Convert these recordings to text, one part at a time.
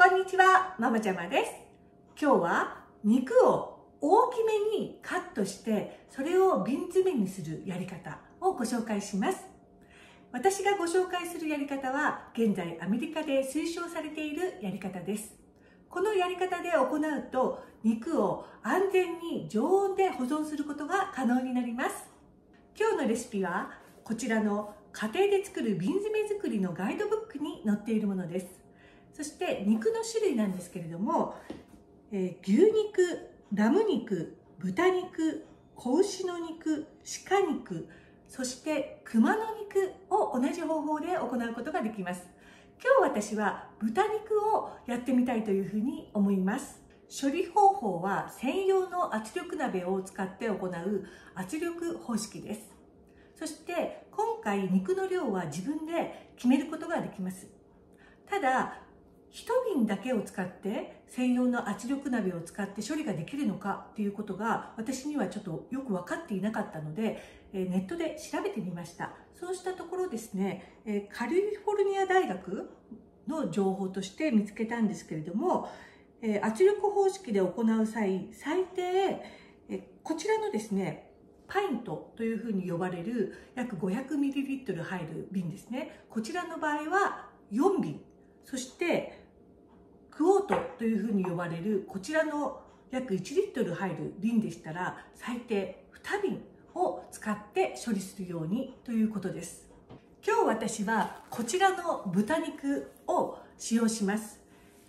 こんにちは、ママちゃまです。今日は肉を大きめにカットしてそれを瓶詰めにするやり方をご紹介します。私がご紹介するやり方は現在アメリカで推奨されているやり方です。このやり方で行うと肉を安全に常温で保存することが可能になります。今日のレシピはこちらの家庭で作る瓶詰め作りのガイドブックに載っているものです。そして肉の種類なんですけれども、牛肉、ラム肉、豚肉、子牛の肉、鹿肉、そして熊の肉を同じ方法で行うことができます。今日私は豚肉をやってみたいというふうに思います。処理方法は専用の圧力鍋を使って行う圧力方式です。そして今回肉の量は自分で決めることができます。ただ1瓶だけを使って専用の圧力鍋を使って処理ができるのかということが私にはちょっとよく分かっていなかったのでネットで調べてみました。そうしたところですね、カリフォルニア大学の情報として見つけたんですけれども、圧力方式で行う際、最低こちらのですねパイントというふうに呼ばれる約 500ml 入る瓶ですね、こちらの場合は4瓶、そしてクォートというふうに呼ばれるこちらの約1リットル入る瓶でしたら最低2瓶を使って処理するようにということです。今日私はこちらの豚肉を使用します。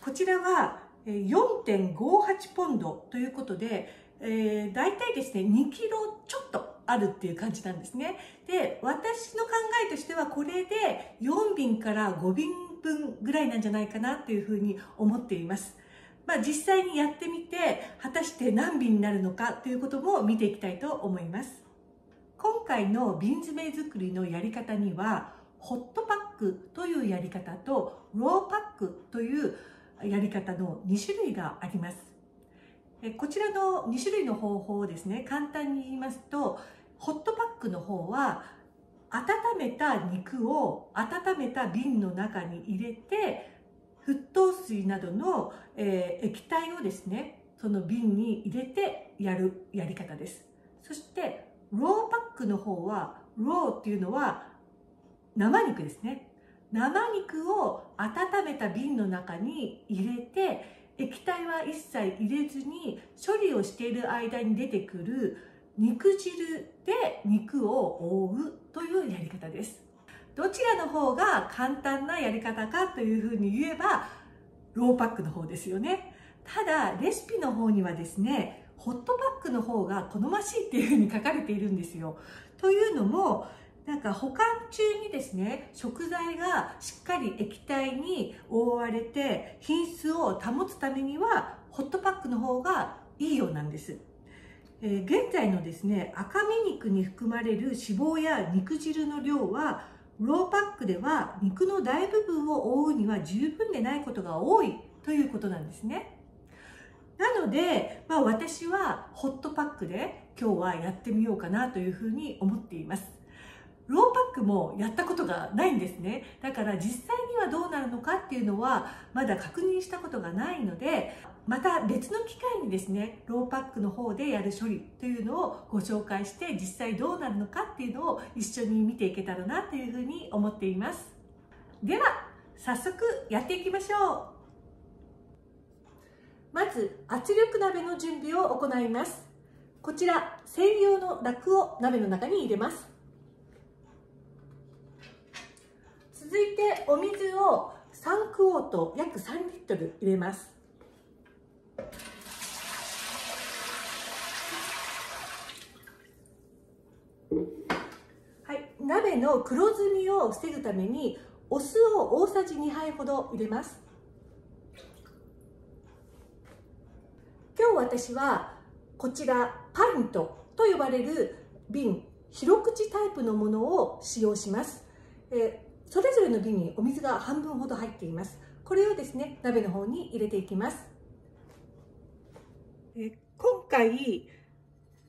こちらは 4.58 ポンドということで、だいたいですね2キロちょっとあるっていう感じなんですね。で、私の考えとしてはこれで4瓶から5瓶分ぐらいなんじゃないかなというふうに思っています。実際にやってみて果たして何瓶になるのかということも見ていきたいと思います。今回の瓶詰め作りのやり方にはホットパックというやり方とローパックというやり方の2種類があります。こちらの2種類の方法をですね、簡単に言いますと、ホットパックの方は温めた肉を温めた瓶の中に入れて沸騰水などの、液体をですねその瓶に入れてやるやり方です。そしてローパックの方は、ローっていうのは生肉ですね、生肉を温めた瓶の中に入れて液体は一切入れずに処理をしている間に出てくる肉汁で肉を覆うというやり方です。どちらの方が簡単なやり方かというふうに言えばローパックの方ですよね。ただレシピの方にはですねホットパックの方が好ましいっていうふうに書かれているんですよ。というのも保管中にですね食材がしっかり液体に覆われて品質を保つためにはホットパックの方がいいようなんです。現在のですね赤身肉に含まれる脂肪や肉汁の量はローパックでは肉の大部分を覆うには十分でないことが多いということなんですね。なので、私はホットパックで今日はやってみようかなというふうに思っています。ローパックもやったことがないんですね。だから実際にはどうなるのかっていうのはまだ確認したことがないので、また別の機会にですねローパックの方でやる処理というのをご紹介して実際どうなるのかっていうのを一緒に見ていけたらなというふうに思っています。では早速やっていきましょう。まず圧力鍋の準備を行います。こちら専用のラックを鍋の中に入れます。続いてお水を3クォート約3リットル入れます。はい、鍋の黒ずみを防ぐためにお酢を大さじ2杯ほど入れます。今日私はこちらパイントと呼ばれる瓶、広口タイプのものを使用します。それぞれの瓶にお水が半分ほど入っています。これをですね鍋の方に入れていきます。今回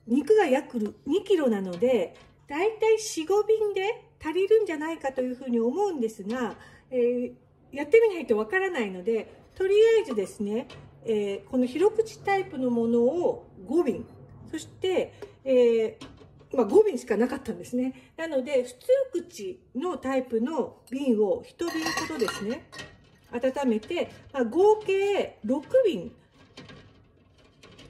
肉が約2キロなのでだいたい 4,5 瓶で足りるんじゃないかというふうに思うんですが、4やってみないとわからないので、とりあえずですね、この広口タイプのものを5瓶、そして、5瓶しかなかったんですね。なので普通口のタイプの瓶を1瓶ほどですね温めて、合計6瓶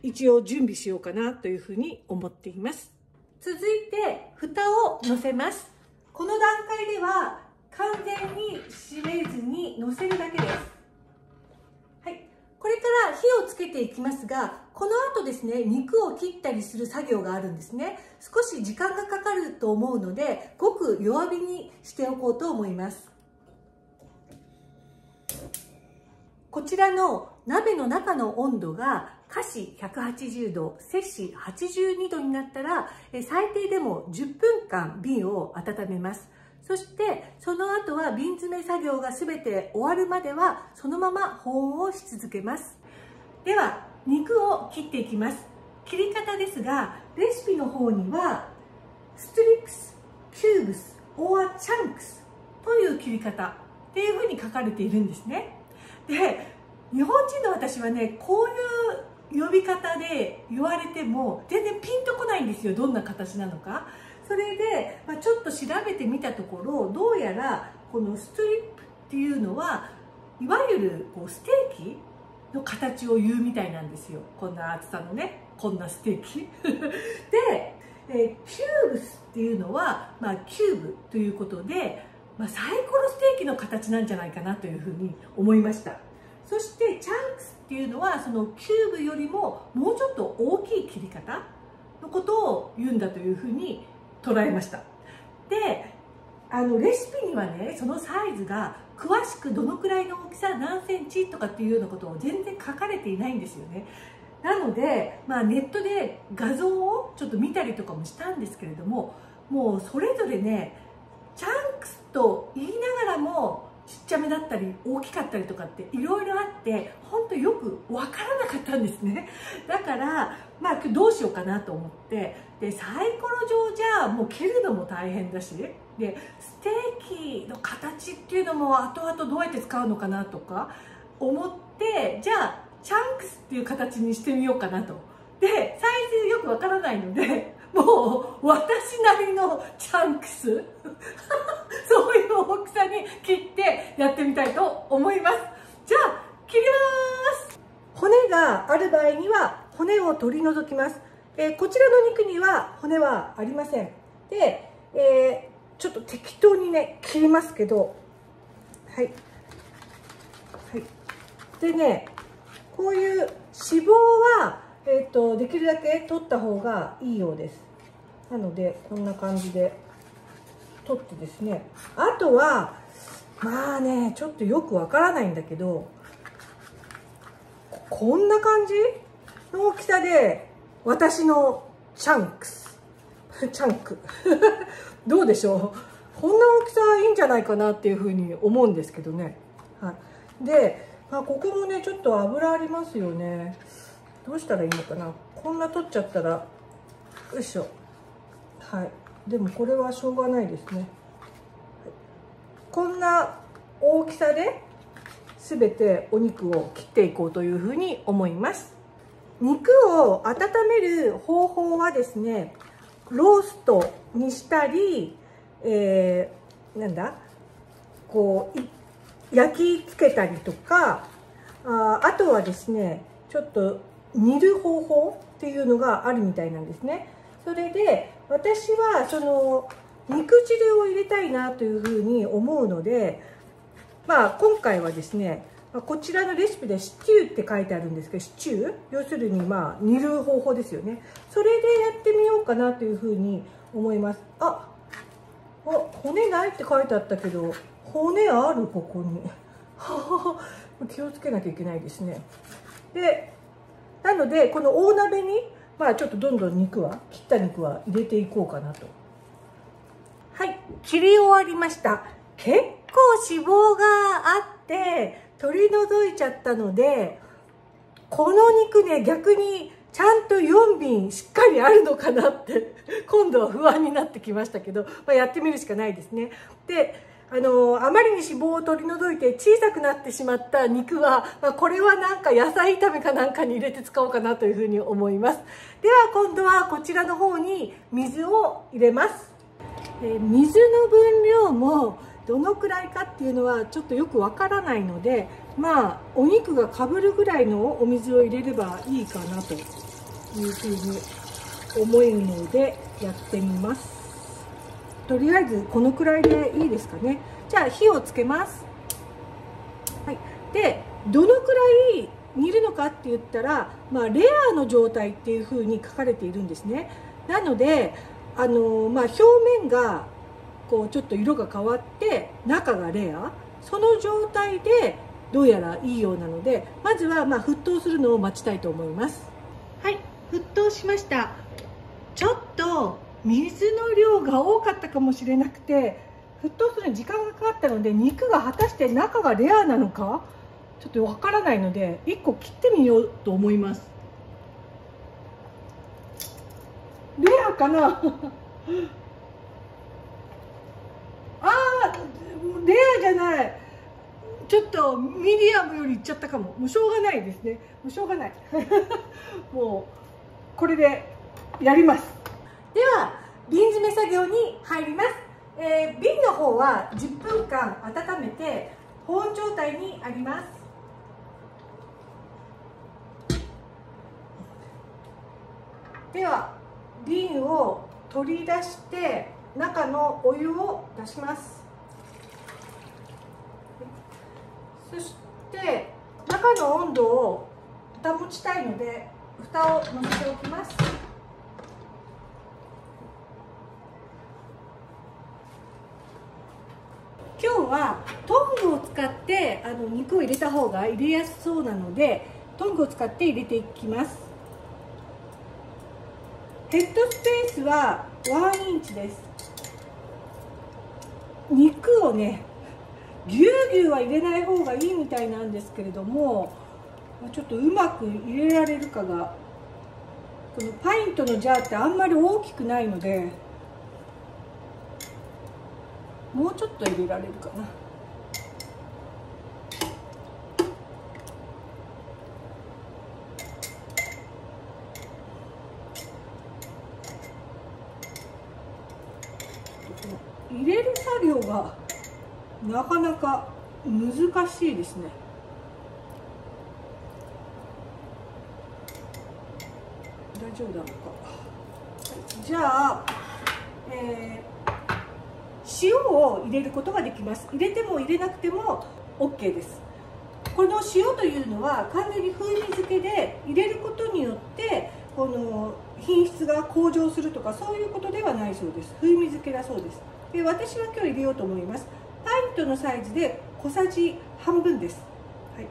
一応準備しようかなというふうに思っています。続いて蓋を乗せます。この段階では完全に閉めずに乗せるだけです。はい、これから火をつけていきますが、この後ですね、肉を切ったりする作業があるんですね。少し時間がかかると思うので、ごく弱火にしておこうと思います。こちらの鍋の中の温度が華氏180度、摂氏82度になったら、最低でも10分間瓶を温めます。そしてその後は瓶詰め作業が全て終わるまではそのまま保温をし続けます。では肉を切っていきます。切り方ですが、レシピの方にはストリップス、キューブス、オアチャンクスという切り方っていうふうに書かれているんですね。で、日本人の私はね、こういう呼び方で言われても全然ピンとこないんですよ、どんな形なのか。それで、ちょっと調べてみたところ、どうやらこのストリップっていうのはいわゆるステーキの形を言うみたいなんですよ。こんな厚さのね、こんなステーキで、キューブスっていうのは、キューブということで、サイコロステーキの形なんじゃないかなというふうに思いました。そしてチャンクスっていうのはそのキューブよりももうちょっと大きい切り方のことを言うんだというふうに捉えました。で、レシピにはね、そのサイズが詳しくどのくらいの大きさ、何センチとかっていうようなことを全然書かれていないんですよね。なので、ネットで画像をちょっと見たりとかもしたんですけれども、もうそれぞれね、チャンクスと言いながらもちっちゃめだったり大きかったりとかっていろいろあって、本当よく分からなかったんですね。だから今日どうしようかなと思って、でサイコロ状じゃもう切るのも大変だし、でステーキの形っていうのも後々どうやって使うのかなとか思って、じゃあチャンクスっていう形にしてみようかなと。でサイズよく分からないので、もう私なりのチャンクスそういう大きさに切ってやってみたいと思います。じゃあ切ります。骨がある場合には骨を取り除きます。こちらの肉には骨はありません。で、ちょっと適当にね切りますけど、はい、はい、でね、こういう脂肪はできるだけ取った方がいいようです。なのでこんな感じで取ってですね、あとはちょっとよくわからないんだけど、こんな感じの大きさで私のチャンクスチャンクどうでしょう、こんな大きさいいんじゃないかなっていうふうに思うんですけどね。はい、で、ここもねちょっと油ありますよね。どうしたらいいのかな。こんな取っちゃったら、よいしょ。はい、でもこれはしょうがないですね。はい、こんな大きさで全てお肉を切っていこうというふうに思います。肉を温める方法はですね、ローストにしたり、焼き付けたりとか、あとはですね、ちょっと煮る方法っていうのがあるみたいなんですね。それで私はその肉汁を入れたいなというふうに思うので、今回はですね、こちらのレシピでシチューって書いてあるんですけど、シチュー、要するに煮る方法ですよね。それでやってみようかなというふうに思います。骨ないって書いてあったけど、骨ある、ここに気をつけなきゃいけないですね。でなのでこの大鍋にちょっとどんどん切った肉は入れていこうかなと。はい、切り終わりました。結構脂肪があって取り除いちゃったので、この肉ね、逆にちゃんと4瓶しっかりあるのかなって今度は不安になってきましたけど、やってみるしかないですね。で、あまりに脂肪を取り除いて小さくなってしまった肉は、これはなんか野菜炒めかなんかに入れて使おうかなというふうに思います。では今度はこちらの方に水を入れます。水の分量もどのくらいかっていうのはちょっとよくわからないので、お肉がかぶるぐらいのお水を入れればいいかなというふうに思うのでやってみます。とりあえずこのくらいでいいですかね。じゃあ火をつけます。はい、でどのくらい煮るのかって言ったら、レアの状態っていうふうに書かれているんですね。なので表面がこうちょっと色が変わって中がレア、その状態でどうやらいいようなので、まずは沸騰するのを待ちたいと思います。はい、沸騰しました。ちょっと水の量が多かったかもしれなくて、沸騰するのに時間がかかったので、肉が果たして中がレアなのかちょっとわからないので1個切ってみようと思います。レアかなレアじゃない、ちょっとミディアムよりいっちゃったかも。もうしょうがないですね。もうしょうがないもうこれでやります。では瓶詰め作業に入ります。瓶の方は10分間温めて保温状態にあります。では瓶を取り出して中のお湯を出します。そして中の温度を保ちたいので蓋を乗せておきます。今日はトングを使って肉を入れた方が入れやすそうなので、トングを使って入れていきます。ヘッドスペースは1インチです。肉をね、ぎゅうぎゅうは入れない方がいいみたいなんですけれども、ちょっとうまく入れられるかが、このパイントのジャーってあんまり大きくないので、もうちょっと入れられるかな。入れる作業がなかなか難しいですね。大丈夫だろうか。じゃあ、塩を入れることができます。入れても入れなくても OK です。この塩というのは完全に風味付けで入れることによってこの品質が向上するとかそういうことではないそうです。風味付けだそうです。で、私は今日入れようと思います。パイントのサイズで小さじ半分です。はい、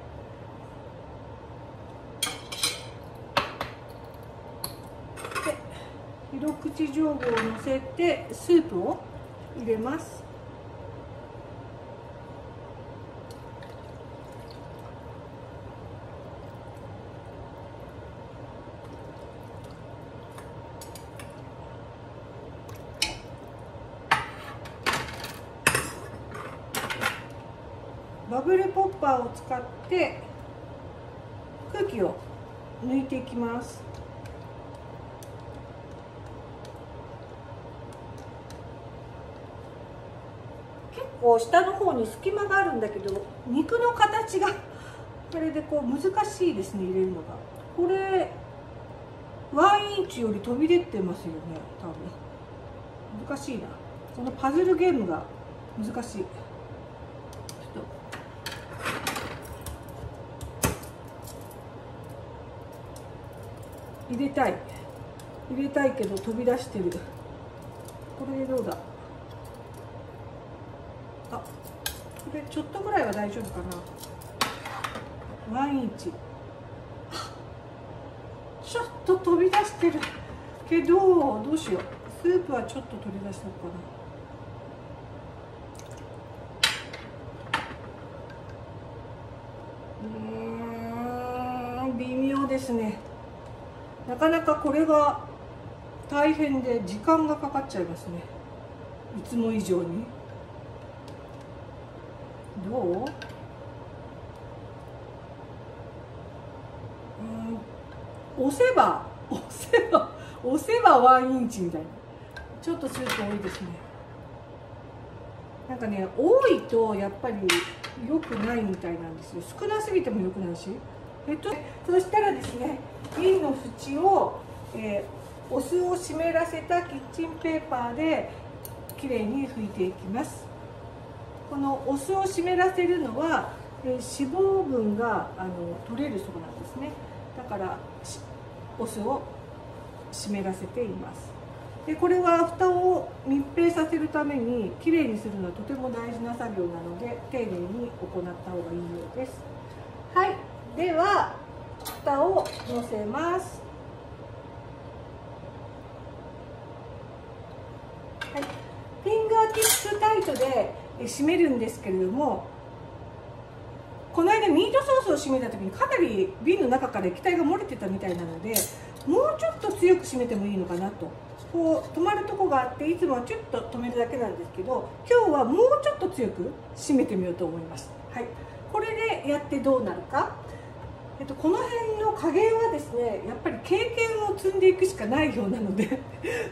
で一口定規をのせてスープを入れます。バブルポッパーを使って空気を抜いていきます。結構下の方に隙間があるんだけど、肉の形がこれでこう難しいですね、入れるのが。これ1インチより飛び出てますよね、多分。難しいな、このパズルゲームが難しい。入れたいけど飛び出してる。これでどうだ。これちょっとぐらいは大丈夫かな。1インチちょっと飛び出してるけど、どうしよう。スープはちょっと取り出しとこうかな。微妙ですね。なかなかこれが大変で時間がかかっちゃいますね、いつも以上に。どう？押せば1インチみたいな。ちょっとスープ多いですね。なんかね、多いとやっぱり良くないみたいなんですよ。少なすぎても良くないし。そしたらですね、瓶の縁を、お酢を湿らせたキッチンペーパーできれいに拭いていきます。このお酢を湿らせるのは、脂肪分が取れるそうなんですね。だからお酢を湿らせています。でこれは蓋を密閉させるためにきれいにするのはとても大事な作業なので、丁寧に行った方がいいようです。はい、では蓋を乗せます。はい、フィンガーティップタイトで締めるんですけれども、この間ミートソースを締めた時にかなり瓶の中から液体が漏れてたみたいなので、もうちょっと強く締めてもいいのかなと。こう止まるとこがあって、いつもはちょっと止めるだけなんですけど、今日はもうちょっと強く締めてみようと思います。はい、これでやってどうなるか。この辺の加減はですね、やっぱり経験を積んでいくしかないようなので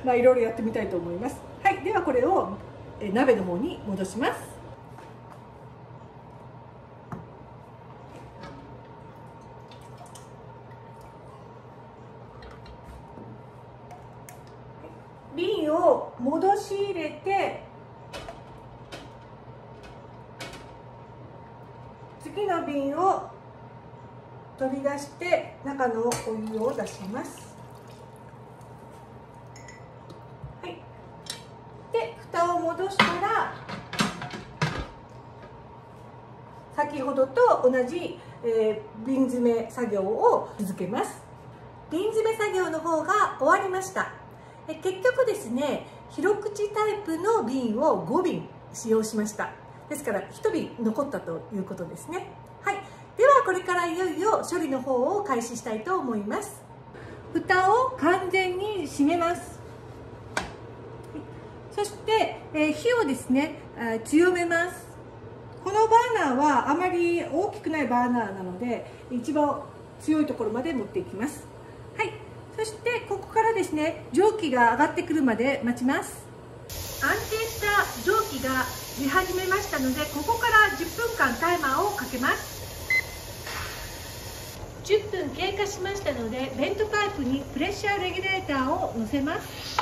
まあいろいろやってみたいと思います。はい、ではこれを鍋の方に戻します。瓶を戻し入れて、次の瓶を取り出して中のお湯を出します。はい、で蓋を戻したら、先ほどと同じ、瓶詰め作業を続けます。瓶詰め作業の方が終わりました。結局ですね、広口タイプの瓶を5瓶使用しました。ですから1瓶残ったということですね。はい、ではこれからいよいよ処理の方を開始したいと思います。蓋を完全に閉めます。そして、火をですね強めます。このバーナーはあまり大きくないバーナーなので、一番強いところまで持っていきます。はい、そしてここからですね、蒸気が上がってくるまで待ちます。安定した蒸気が出始めましたので、ここから10分間タイマーをかけます。10分経過しましたので、ベントパイプにプレッシャーレギュレーターを乗せます。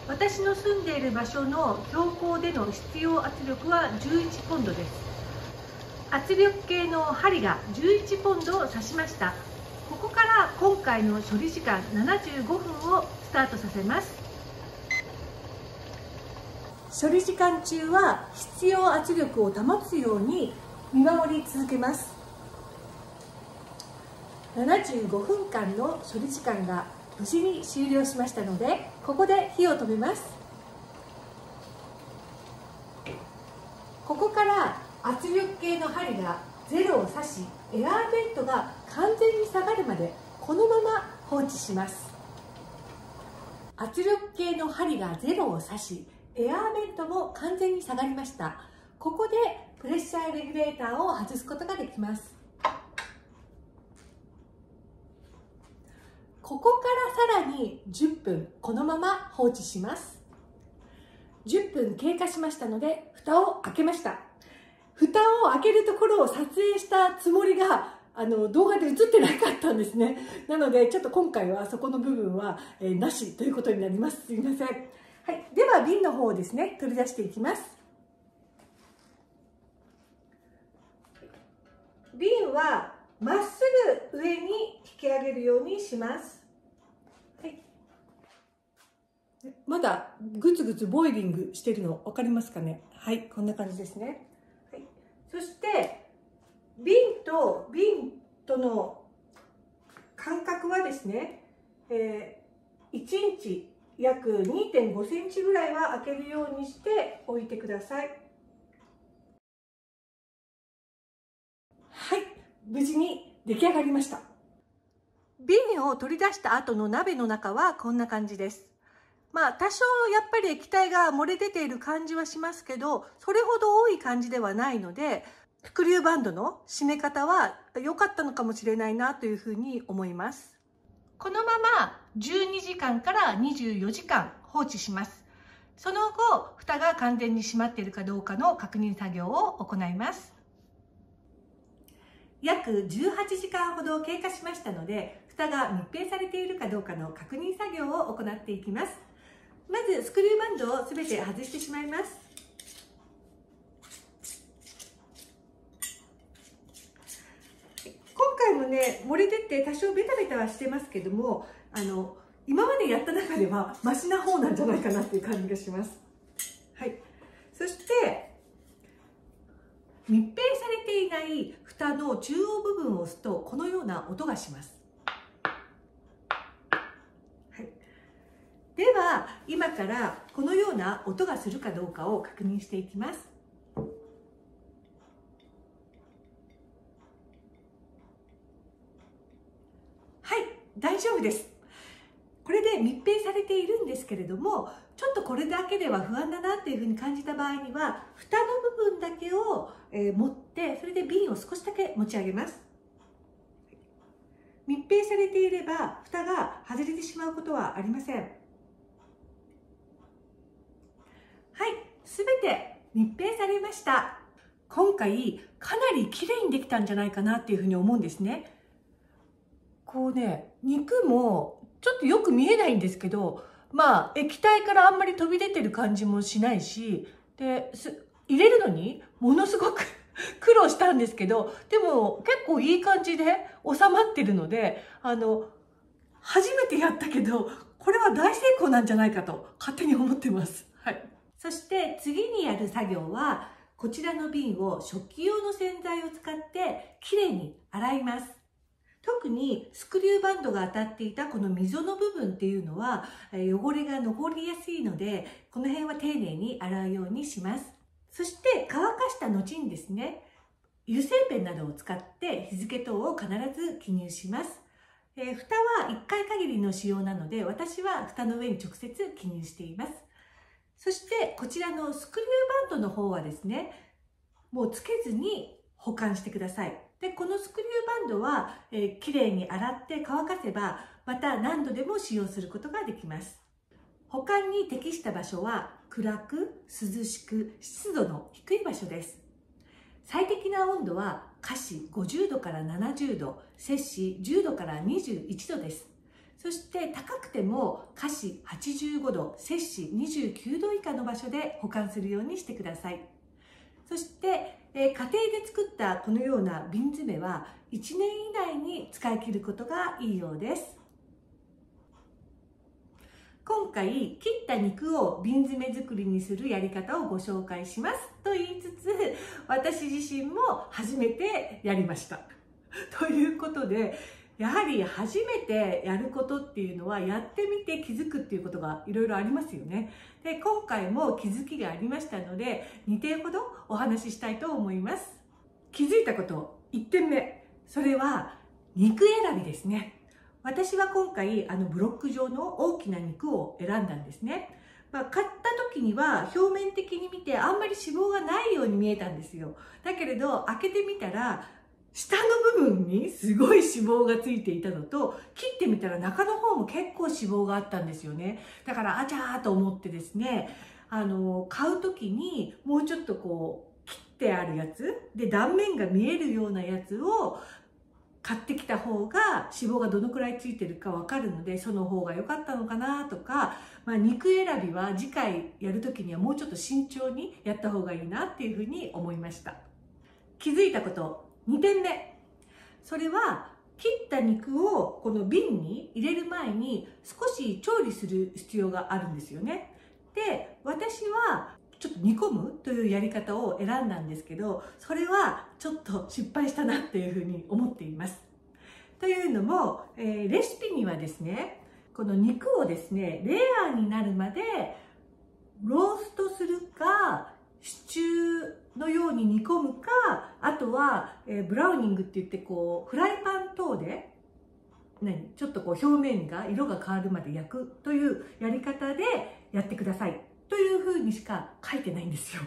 私の住んでいる場所の標高での必要圧力は11ポンドです。圧力計の針が11ポンドを指しました。ここから今回の処理時間75分をスタートさせます。処理時間中は必要圧力を保つように見守り続けます。75分間の処理時間が無事に終了しましたので、ここで火を止めます。ここから圧力計の針が0を指し、エアーベントが完全に下がるまでこのまま放置します。圧力計の針が0を指し、エアーベントも完全に下がりました。ここでプレッシャーレギュレーターを外すことができます。ここからさらに10分このまま放置します。10分経過しましたので、蓋を開けました。蓋を開けるところを撮影したつもりが動画で映ってなかったんですね。なのでちょっと今回はそこの部分は、なしということになります。すいません。はい、では瓶の方をですね取り出していきます。瓶はまっすぐ上に引き上げるようにします。はい、まだグツグツボイリングしてるの分かりますかね。はい、こんな感じですね。はい、そして瓶との間隔はですね、1インチ約 2.5 センチぐらいは開けるようにしておいてください。はい、無事に出来上がりました。瓶を取り出した後の鍋の中はこんな感じです。多少やっぱり液体が漏れ出ている感じはしますけど、それほど多い感じではないので、スクリューバンドの締め方は良かったのかもしれないなというふうに思います。このまま12時間から24時間放置します。その後、蓋が完全に閉まっているかどうかの確認作業を行います。約18時間ほど経過しましたので、蓋が密閉されているかどうかの確認作業を行っていきます。まずスクリューバンドをすべて外してしまいます。今回もね、漏れ出て多少ベタベタはしてますけども、今までやった中ではマシな方なんじゃないかなっていう感じがします。はい。そして密閉されていない蓋の中央部分を押すとこのような音がします。では今からこのような音がするかどうかを確認していきます。はい、大丈夫です。これで密閉されているんですけれども、ちょっとこれだけでは不安だなっていうふうに感じた場合には、蓋の部分だけを持って、それで瓶を少しだけ持ち上げます。密閉されていれば蓋が外れてしまうことはありません。はい、すべて密閉されました。今回かなり綺麗にできたんじゃないかなっていうふうに思うんですね。こうね、肉もちょっとよく見えないんですけど、液体からあんまり飛び出てる感じもしないし、入れるのにものすごく苦労したんですけど、でも結構いい感じで収まってるので、初めてやったけど、これは大成功なんじゃないかと勝手に思ってます。はい。そして次にやる作業は、こちらの瓶を食器用の洗剤を使ってきれいに洗います。特にスクリューバンドが当たっていたこの溝の部分っていうのは汚れが残りやすいので、この辺は丁寧に洗うようにします。そして乾かした後にですね、油性ペンなどを使って日付等を必ず記入します。蓋は1回限りの使用なので、私は蓋の上に直接記入しています。そしてこちらのスクリューバンドの方はですね、もうつけずに保管してください。で、このスクリューバンドは、きれいに洗って乾かせば、また何度でも使用することができます。保管に適した場所は暗く、涼しく、湿度の低い場所です。最適な温度は華氏50度から70度、摂氏10度から21度です。そして高くても華氏85度、摂氏29度以下の場所で保管するようにしてください。そして家庭で作ったこのような瓶詰めは1年以内に使い切ることがいいようです。今回切った肉を瓶詰め作りにするやり方をご紹介しますと言いつつ、私自身も初めてやりましたということで、やはり初めてやることっていうのはやってみて気づくっていうことがいろいろありますよね。で、今回も気づきがありましたので、2点ほどお話ししたいと思います。気づいたこと、1点目、それは肉選びですね。私は今回ブロック状の大きな肉を選んだんですね。買った時には表面的に見てあんまり脂肪がないように見えたんですよ。だけれど開けてみたら下の部分にすごい脂肪がついていたのと、切ってみたら中の方も結構脂肪があったんですよね。だからあちゃーと思ってですね、買う時にもうちょっとこう切ってあるやつで断面が見えるようなやつを買ってきた方が脂肪がどのくらいついてるかわかるので、その方が良かったのかなとか、肉選びは次回やる時にはもうちょっと慎重にやった方がいいなっていうふうに思いました。気づいたこと2点目、それは切った肉をこの瓶に入れる前に少し調理する必要があるんですよね。で、私はちょっと煮込むというやり方を選んだんですけど、それはちょっと失敗したなっていうふうに思っています。というのも、レシピにはですね、この肉をですね、レアになるまでローストするか、シチューのように煮込むか、あとは、ブラウニングって言ってこうフライパン等でちょっとこう表面が色が変わるまで焼くというやり方でやってくださいというふうにしか書いてないんですよ。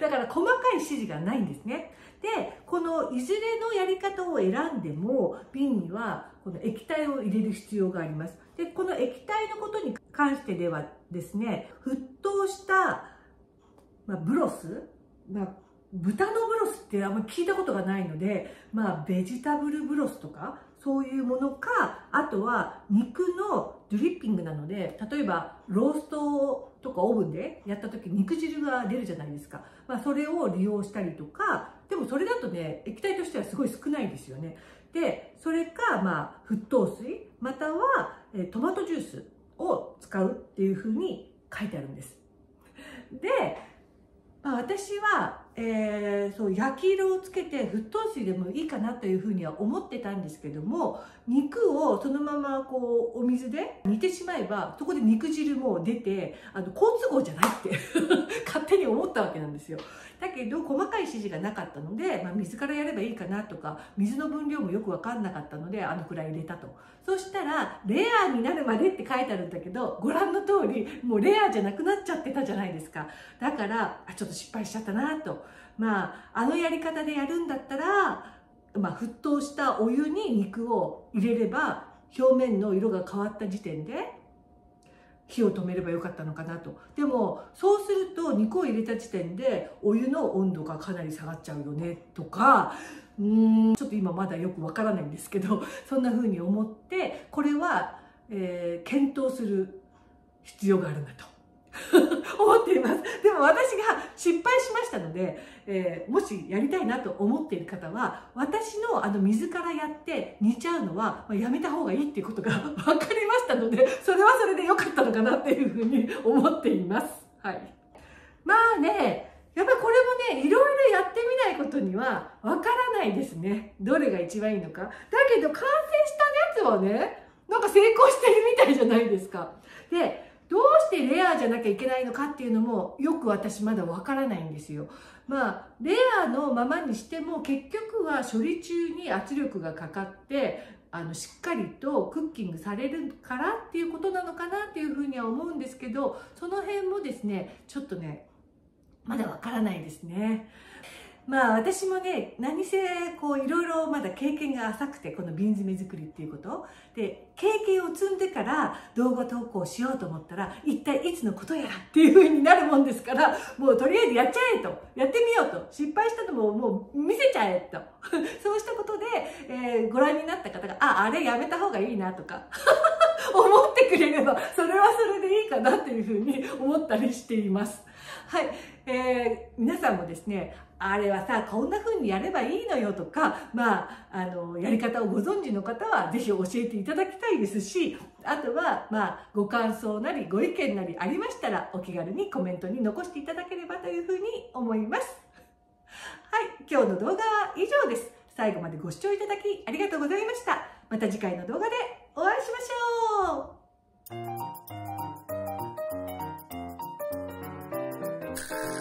だから細かい指示がないんですね。で、このいずれのやり方を選んでも瓶にはこの液体を入れる必要があります。で、この液体のことに関してではですね、沸騰した、ブロス、豚のブロスってあんまり聞いたことがないので、ベジタブルブロスとかそういうものか、あとは肉のドリッピングなので、例えばローストとかオーブンでやった時肉汁が出るじゃないですか。それを利用したりとか、でもそれだとね、液体としてはすごい少ないですよね。で、それか沸騰水、またはトマトジュースを使うっていうふうに書いてあるんです。で、私は、そう焼き色をつけて沸騰水でもいいかなというふうには思ってたんですけども、肉をそのままこうお水で煮てしまえばそこで肉汁も出て好都合じゃないって勝手に思ったわけなんですよ。だけど細かい指示がなかったので、水からやればいいかなとか、水の分量もよく分かんなかったのでくらい入れたと。そしたらレアになるまでって書いてあるんだけど、ご覧の通りもうレアじゃなくなっちゃってたじゃないですか。だからちょっと失敗しちゃったなと。あのやり方でやるんだったら、沸騰したお湯に肉を入れれば表面の色が変わった時点で火を止めればよかったのかなと。でもそうすると肉を入れた時点でお湯の温度がかなり下がっちゃうよねとか、ちょっと今まだよくわからないんですけど、そんな風に思ってこれは、検討する必要があるんだと思っています。でも私が失敗しましたので、もしやりたいなと思っている方は、私の水からやって煮ちゃうのは、やめた方がいいっていうことが分かりましたので、それはそれで良かったのかなっていうふうに思っています。はい。やっぱりこれもね、いろいろやってみないことには分からないですね。どれが一番いいのか。だけど完成したやつはね、なんか成功してるみたいじゃないですか。で、どうしてレアじゃなきゃいけないのかっていうのもよく私まだわからないんですよ。レアのままにしても結局は処理中に圧力がかかってしっかりとクッキングされるからっていうことなのかなっていうふうには思うんですけど、その辺もですね、ちょっとね、まだわからないですね。私もね、何せこういろいろまだ経験が浅くて、この瓶詰め作りっていうことで経験を積んでから動画投稿しようと思ったら、一体いつのことやらっていう風になるもんですから、もうとりあえずやっちゃえと、やってみようと、失敗したのももう見せちゃえとそうしたことで、ご覧になった方があれやめた方がいいなとか思ってくれれば、それはそれでいいかなっていう風に思ったりしています。はい、皆さんもですね、あれはさ、こんな風にやればいいのよとか、やり方をご存知の方はぜひ教えていただきたいですし、あとはご感想なりご意見なりありましたら、お気軽にコメントに残していただければという風に思います。はい、今日の動画は以上です。最後までご視聴いただきありがとうございました。また次回の動画でお会いしましょう。